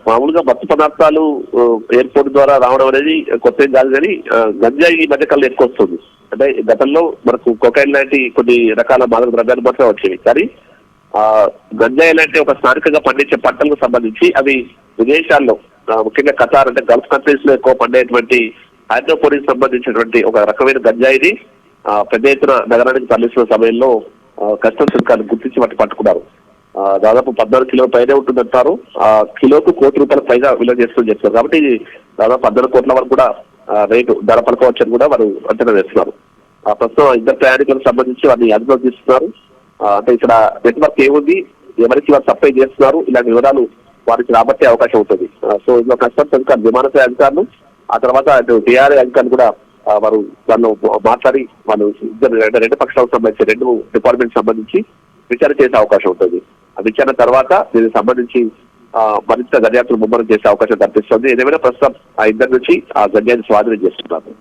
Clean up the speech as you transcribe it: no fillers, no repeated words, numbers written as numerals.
మామూలుగా మత్తు పదార్థాలు ఎయిర్పోర్ట్ ద్వారా రావడం అనేది కొత్త ఏం కాదు, కానీ గంజాయి ఈ మధ్యకాలంలో ఎక్కువ వస్తుంది. అంటే గతంలో మనకు కొకైన్ లాంటి కొన్ని రకాల మాదక ద్రవ్యాలు మాత్రమే వచ్చేవి, కానీ గంజాయి లాంటి ఒక స్థానికంగా పండించే పంటలకు సంబంధించి అవి విదేశాల్లో ముఖ్యంగా ఖతార్ అంటే గల్ఫ్ కంట్రీస్ లో ఎక్కువ పండేటువంటి హైడ్రోపోనిక్ సంబంధించినటువంటి ఒక రకమైన గంజాయిని పెద్ద ఎత్తున నగరానికి తరలిస్తున్న సమయంలో కస్టమ్స్ అధికారులు గుర్తించి వాటి పట్టుకున్నారు. దాదాపు 14 కిలోల పైనే ఉంటుందంటారు. కిలోకు ₹1,00,00,000 పైగా విలువ చేస్తుందని చెప్తారు. కాబట్టి దాదాపు 14 కోట్ల వరకు కూడా రేటు ధర పలకవచ్చని కూడా వారు అంచనా వేస్తున్నారు. ప్రస్తుతం ఇద్దరు ప్రయాణికులకు సంబంధించి వారిని అదుపులో తీస్తున్నారు. అంటే ఇక్కడ నెట్వర్క్ ఏముంది, ఎవరికి వారు సప్లై చేస్తున్నారు, ఇలాంటి వివరాలు వారికి రాబట్టే అవకాశం ఉంటుంది. సో ఇందులో కస్టమ్స్ అధికారులు, విమానశ్రయ అధికారులు, ఆ తర్వాత టీఆర్ఏ అధికారులు కూడా వారు వాళ్ళు మాట్లాడి వాళ్ళు రెండు పక్షాలకు సంబంధించి 2 డిపార్ట్మెంట్ సంబంధించి విచారణ చేసే అవకాశం ఉంటుంది. ఆ విచారణ తర్వాత దీనికి సంబంధించి మరింత దర్యాప్తులు ముమ్మరం చేసే అవకాశం కనిపిస్తుంది. ఏదేమైనా ప్రస్తుతం ఆ ఇద్దరి నుంచి ఆ గంజాయిని స్వాధీనం చేస్తున్నారు.